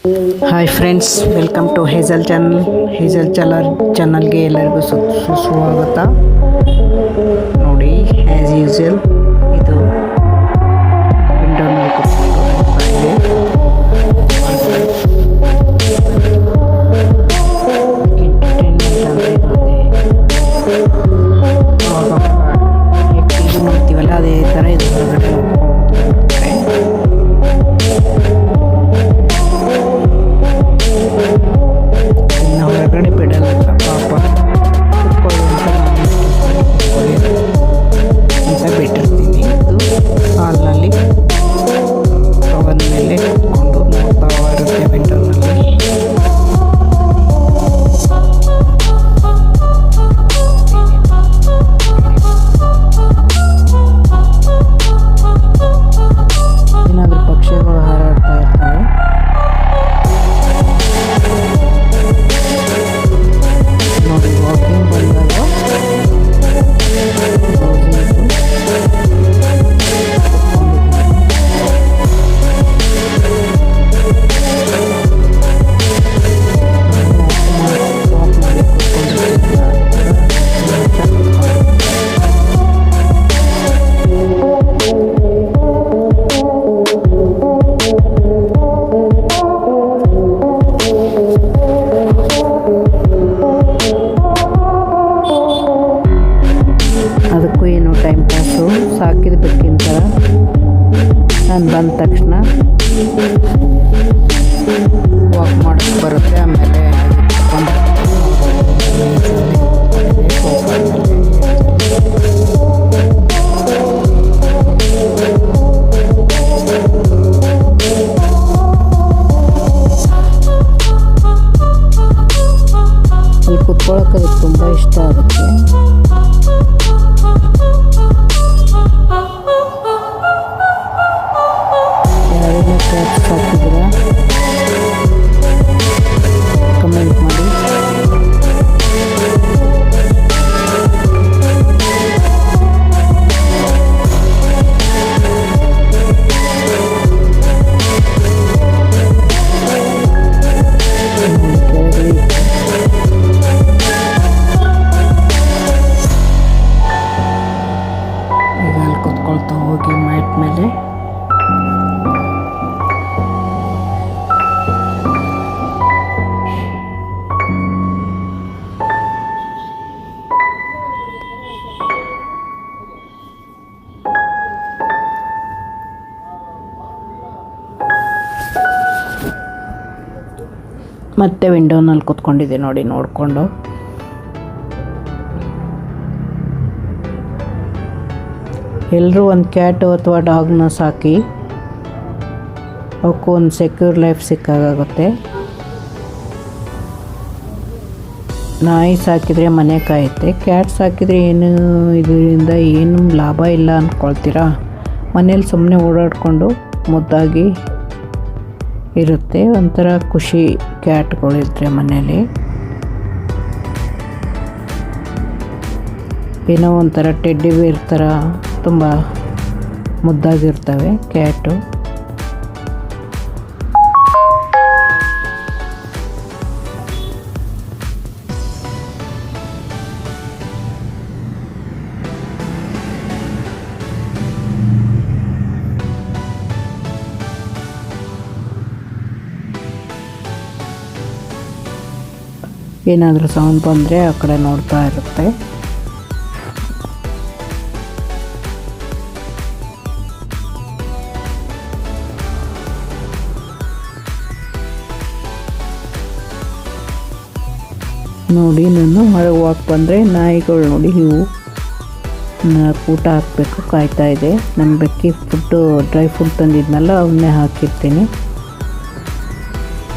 Hi friends, welcome to Hazel ಚಾನಲ್ಗೆ ಎಲ್ಲರಿಗೂ ಸುಸ್ವಾಗತ. ನೋಡಿ, ಆ್ಯಸ್ ಯೂಸ್ವಲ್ ಇದು ವಿಂಡೋನಲ್ಲಿ ಕೂತ್ಕೊಂಡು ನೋಡ್ತಾ ಇದೆ. ಎಂಟರ್ಟೈನ್ಮೆಂಟ್ ಅಂತ ಇರುತ್ತೆ. ಈಗ ಟಿ ವಿ ನೋಡ್ತೀವಲ್ಲ, ಅದೇ ಥರ ಇದು ಹೊರಗಡೆ ಹೊರಗಡೆ ಬಿಡಲ್ಲ ಪಾಪ, ಕುತ್ಕೊಳ್ಳಿ ಅಂತ ಬಿಟ್ಟಿರ್ತೀನಿ. ಇದು ಹಾಲ್ನಲ್ಲಿ ಅವನ ಮೇಲೆ ಕುತ್ಕೊಂಡು ನೋಡ್ತಾ ಇರುತ್ತೆ ವಿಂಡೋನಲ್ಲಿ. ಏನಾದರೂ ಪಕ್ಷಿಗಳು ಹಾರಾಡ್ತಾ ಇರ್ತವೆ. ನೋಡಿ, ವಾಕಿಂಗ್ ಬಂದಾಗ ಅದಕ್ಕೂ ಏನು ಟೈಮ್ ಪಾಸು, ಸಾಕಿದ ಬೆಕ್ಕಿನ ಥರ. ನಾನು ಬಂದ ತಕ್ಷಣ ವಾಕ್ ಮಾಡೋಕ್ಕೆ ಬರುತ್ತೆ. ಆಮೇಲೆ ಅಲ್ಲಿ ಕುತ್ಕೊಳ್ಳೋಕೆ ಅದಕ್ಕೆ ತುಂಬ ಇಷ್ಟ ಆಗುತ್ತೆ. ಯಾರೆಲ್ಲ ಕ್ಯಾಟ್ ಸಾಕಿದ್ದೀರಾ ಕಮೆಂಟ್ ಮಾಡಿ. ಈಗ ಅಲ್ಲಿ ಕುತ್ಕೊಳ್ತಾ ಹೋಗಿ ಮ್ಯಾಟ್ ಮೇಲೆ ಮತ್ತೆ ವಿಂಡೋನಲ್ಲಿ ಕೂತ್ಕೊಂಡಿದ್ದೆ ನೋಡಿ, ನೋಡಿಕೊಂಡು. ಎಲ್ಲರೂ ಒಂದು ಕ್ಯಾಟು ಅಥವಾ ಡಾಗ್ನ ಸಾಕಿ ಅವಕ್ಕೂ ಒಂದು ಸೆಕ್ಯೂರ್ ಲೈಫ್ ಸಿಕ್ಕಾಗುತ್ತೆ. ನಾಯಿ ಸಾಕಿದರೆ ಮನೆ ಕಾಯುತ್ತೆ, ಕ್ಯಾಟ್ ಸಾಕಿದರೆ ಏನು ಇದರಿಂದ ಏನು ಲಾಭ ಇಲ್ಲ ಅಂದ್ಕೊಳ್ತೀರಾ? ಮನೇಲಿ ಸುಮ್ಮನೆ ಓಡಾಡಿಕೊಂಡು ಮುದ್ದಾಗಿ ಇರುತ್ತೆ. ಒಂಥರ ಖುಷಿ ಕ್ಯಾಟ್ಗಳಿದ್ರೆ ಮನೇಲಿ. ಏನೋ ಒಂಥರ ಟೆಡ್ಡಿ ಬೇರ್ ಥರ ತುಂಬ ಮುದ್ದಾಗಿರ್ತವೆ ಕ್ಯಾಟು. ಏನಾದರೂ ಸೌಂಡ್ ಬಂದರೆ ಆ ಕಡೆ ನೋಡ್ತಾ ಇರುತ್ತೆ. ನೋಡಿ, ನಾನು ಹೊರಗೆ ವಾಕ್ ಬಂದರೆ ನಾಯಿಗಳು ನೋಡಿ ಇವು ಊಟ ಹಾಕಬೇಕು ಕಾಯ್ತಾ ಇದೆ. ನಮ್ಮ ಬೆಕ್ಕಿ ಡ್ರೈ ಫುಡ್ ತಂದಿದ್ನಲ್ಲ, ಅವನ್ನೇ ಹಾಕಿರ್ತೀನಿ.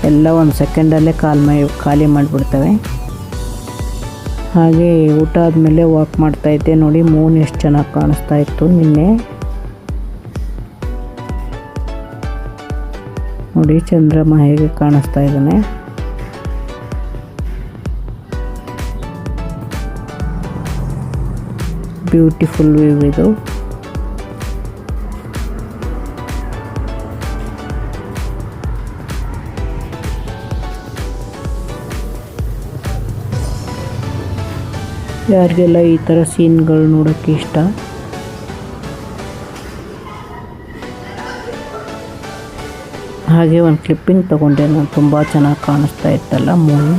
ಎಲ್ಲ ಒಂದು ಸೆಕೆಂಡಲ್ಲೇ ಖಾಲಿ ಮಾಡಿಬಿಡ್ತವೆ. ಹಾಗೆ ಊಟ ಆದಮೇಲೆ ವಾಕ್ ಮಾಡ್ತಾಯಿದ್ದೆ. ನೋಡಿ, ಮೂನ್ ಎಷ್ಟು ಚೆನ್ನಾಗಿ ಕಾಣಿಸ್ತಾ ಇತ್ತು ನಿನ್ನೆ. ನೋಡಿ ಚಂದ್ರಮ ಹೇಗೆ ಕಾಣಿಸ್ತಾ ಇದ್ದಾನೆ. ಬ್ಯೂಟಿಫುಲ್ ವ್ಯೂ ಇದು. ಯಾರಿಗೆಲ್ಲ ಈ ಥರ ಸೀನ್ಗಳು ನೋಡೋಕ್ಕೆ ಇಷ್ಟ. ಹಾಗೆ ಒಂದು ಕ್ಲಿಪ್ಪಿಂಗ್ ತೊಗೊಂಡೆ ನಾನು, ತುಂಬ ಚೆನ್ನಾಗಿ ಕಾಣಿಸ್ತಾ ಇತ್ತಲ್ಲ ಮೂವಿ.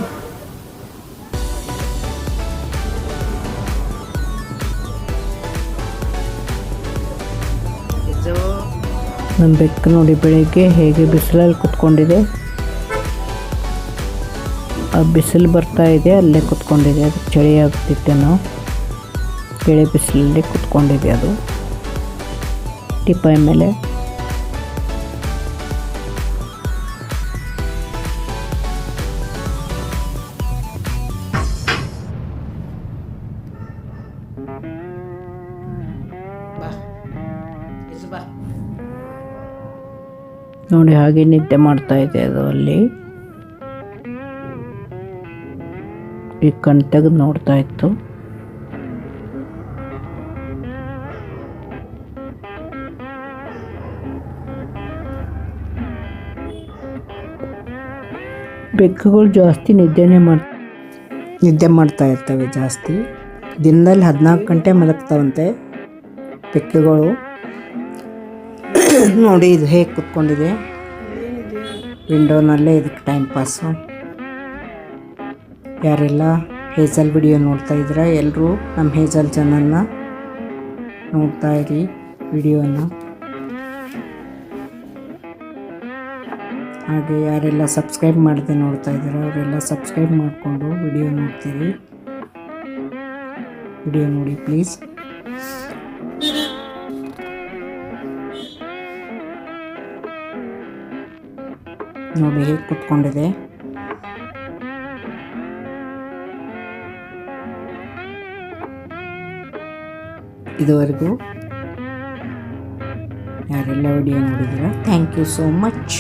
ನಮ್ಮ ಬೆಕ್ಕು ನೋಡಿ ಬೆಳಿಗ್ಗೆ ಹೇಗೆ ಬಿಸಿಲಲ್ಲಿ ಕುತ್ಕೊಂಡಿದೆ. ಆ ಬಿಸಿಲು ಬರ್ತಾ ಇದೆ, ಅಲ್ಲೇ ಕುತ್ಕೊಂಡಿದೆ. ಅದು ಚಳಿ ಆಗ್ತಿತ್ತೇನೋ, ಬೆಳೆ ಬಿಸಿಲಲ್ಲಿ ಕುತ್ಕೊಂಡಿದೆ ಅದು ಟಿಪಾಯ್ ಮೇಲೆ. ನೋಡಿ ಹಾಗೆ ನಿದ್ದೆ ಮಾಡ್ತಾ ಇದೆ ಅದು ಅಲ್ಲಿ. ಈ ಕಣ್ ತೆಗೆದು ನೋಡ್ತಾ ಇತ್ತು. ಬೆಕ್ಕುಗಳು ಜಾಸ್ತಿ ನಿದ್ದೆ ಮಾಡ್ತಾ ಇರ್ತವೆ ಜಾಸ್ತಿ. ದಿನದಲ್ಲಿ 14 ಗಂಟೆ ಮಲಗ್ತಾವಂತೆ ಬೆಕ್ಕುಗಳು. ನೋಡಿ ಇದು ಹೇಗೆ ಕುತ್ಕೊಂಡಿದೆ ವಿಂಡೋನಲ್ಲೇ. ಇದಕ್ಕೆ ಟೈಮ್ ಪಾಸು. ಯಾರೆಲ್ಲ ಹೇಜಲ್ ವಿಡಿಯೋ ನೋಡ್ತಾ ಇದ್ದೀರಾ, ಎಲ್ಲರೂ ನಮ್ಮ ಹೇಜಲ್ ಚಾನಲ್ನ ನೋಡ್ತಾ ಇರಿ ವಿಡಿಯೋನ. ಹಾಗೆ ಯಾರೆಲ್ಲ ಸಬ್ಸ್ಕ್ರೈಬ್ ಮಾಡದೆ ನೋಡ್ತಾ ಇದ್ದೀರಾ ಅವರೆಲ್ಲ ಸಬ್ಸ್ಕ್ರೈಬ್ ಮಾಡಿಕೊಂಡು ವಿಡಿಯೋ ನೋಡ್ತೀರಿ. ವಿಡಿಯೋ ನೋಡಿ ಪ್ಲೀಸ್. ನೋಡಿ ಹೇಗೆ ಕುತ್ಕೊಂಡಿದೆ. ಇದುವರೆಗೂ ಯಾರೆಲ್ಲ ವಿಡಿಯೋ ನೋಡಿದ್ದೀರಾ, ಥ್ಯಾಂಕ್ ಯು ಸೋ ಮಚ್.